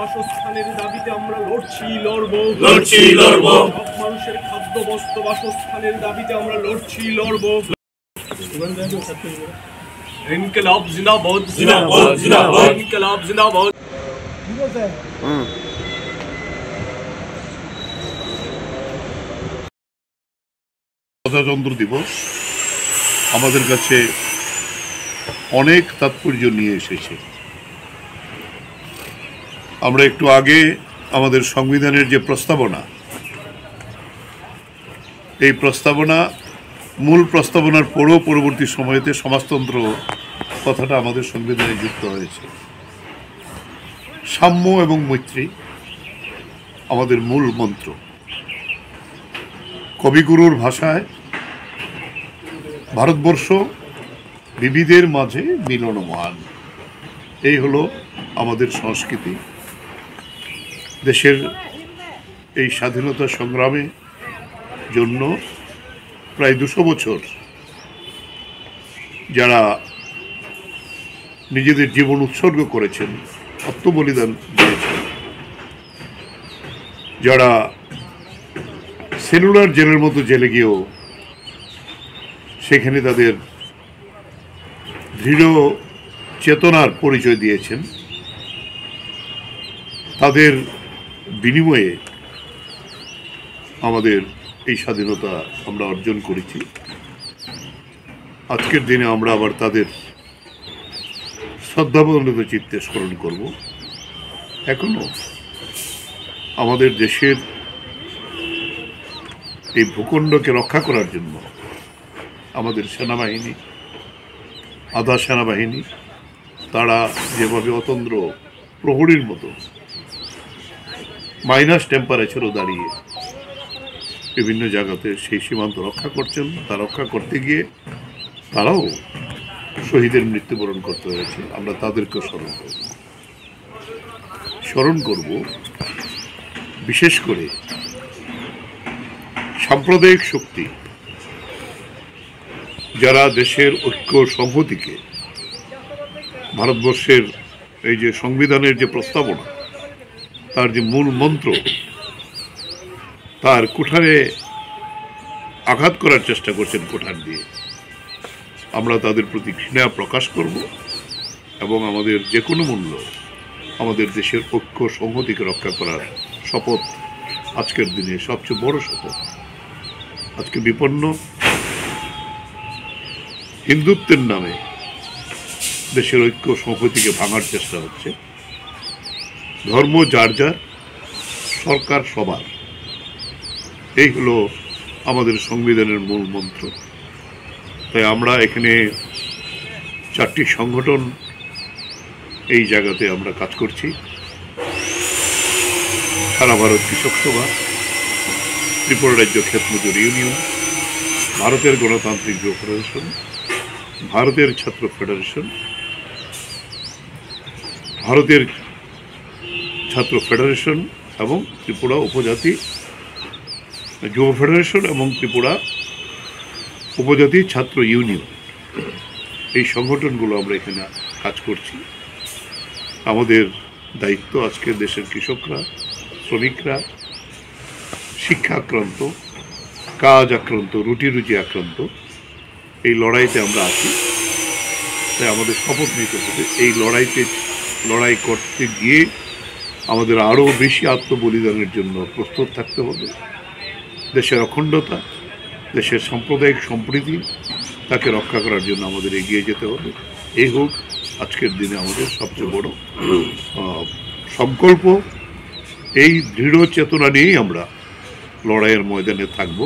বাসস্থানের দাবিতে আমরা লড়ছি লড়ব সব মানুষের খাদ্য বস্ত্র বাসস্থানের দাবিতে আমরা লড়ছি লড়ব। ইনকিলাব জিন্দাবাদ জিন্দাবাদ জিন্দাবাদ ইনকিলাব জিন্দাবাদ। প্রজাতন্ত্র দিবস আমাদের কাছে অনেক তাৎপর্য নিয়ে এসেছে। আমরা একটু আগে আমাদের সংবিধানের যে প্রস্তাবনা, এই প্রস্তাবনা মূল প্রস্তাবনার পরবর্তী সময়তে সমাজতন্ত্র কথাটা আমাদের সংবিধানে যুক্ত হয়েছে। সাম্য এবং মৈত্রী আমাদের মূল মন্ত্র। কবিগুরুর ভাষায় ভারতবর্ষ বিবিধের মাঝে মিলনমান, এই হলো আমাদের সংস্কৃতি। দেশের এই স্বাধীনতা সংগ্রামে জন্য প্রায় 200 বছর যারা নিজেদের জীবন উৎসর্গ করেছেন, আত্মবলিদান দিয়েছেন, যারা সেলুলার জেলের মতো জেলে গিয়েও সেখানে তাদের দৃঢ় চেতনার পরিচয় দিয়েছেন, তাদের বিনিময়ে আমাদের এই স্বাধীনতা আমরা অর্জন করেছি। আজকের দিনে আমরা আবার তাদের শ্রদ্ধাবনত চিত্তে স্মরণ করব। এখনো আমাদের দেশের এই ভূখণ্ডকে রক্ষা করার জন্য আমাদের সেনাবাহিনী, আধা সেনাবাহিনী, তারা যেভাবে অতন্দ্র প্রহরীর মতো মাইনাস টেম্পারেচারও দাঁড়িয়ে বিভিন্ন জায়গাতে সেই সীমান্ত রক্ষা করছেন, তা রক্ষা করতে গিয়ে তারাও শহীদের মৃত্যুবরণ করতে হয়েছে। আমরা তাদেরকেও স্মরণ করব। বিশেষ করে সাম্প্রদায়িক শক্তি যারা দেশের ঐক্য সংহতিকে, ভারতবর্ষের এই যে সংবিধানের যে প্রস্তাবনা, তার যে মূল মন্ত্র, তার কুঠারে আঘাত করার চেষ্টা করছেন কুঠার দিয়ে, আমরা তাদের প্রতি ঘৃণা প্রকাশ করব এবং আমাদের যে কোনো মূল্য আমাদের দেশের ঐক্য সংহতিকে রক্ষা করার শপথ আজকের দিনে সবচেয়ে বড় শপথ। আজকে বিপন্ন হিন্দুত্বের নামে দেশের ঐক্য সংহতিকে ভাঙার চেষ্টা হচ্ছে। ধর্ম যার যার, সরকার সবার, এই হলো আমাদের সংবিধানের মূল মন্ত্র। তাই আমরা এখানে 4টি সংগঠন এই জায়গাতে আমরা কাজ করছি। সারা ভারত কৃষক সভা, ত্রিপুরা রাজ্য ক্ষেত মজুর ইউনিয়ন, ভারতের গণতান্ত্রিক যুব ফেডারেশন, ভারতের ছাত্র ফেডারেশন, ভারতের ছাত্র ফেডারেশন এবং ত্রিপুরা উপজাতি যুব ফেডারেশন এবং ত্রিপুরা উপজাতি ছাত্র ইউনিয়ন, এই সংগঠনগুলো আমরা এখানে কাজ করছি। আমাদের দায়িত্ব আজকে দেশের কৃষকরা, শ্রমিকরা, শিক্ষা আক্রান্ত, কাজ আক্রান্ত, রুটি রুজি আক্রান্ত, এই লড়াইতে আমরা আছি। তাই আমাদের শপথ নিতে হবে এই লড়াই করতে গিয়ে আমাদের আরও বেশি আত্মবলিদানের জন্য প্রস্তুত থাকতে হবে। দেশের অখণ্ডতা, দেশের সাম্প্রদায়িক সম্প্রীতি, তাকে রক্ষা করার জন্য আমাদের এগিয়ে যেতে হবে। এই হোক আজকের দিনে আমাদের সবচেয়ে বড় সংকল্প। এই দৃঢ় চেতনা নিয়েই আমরা লড়াইয়ের ময়দানে থাকব।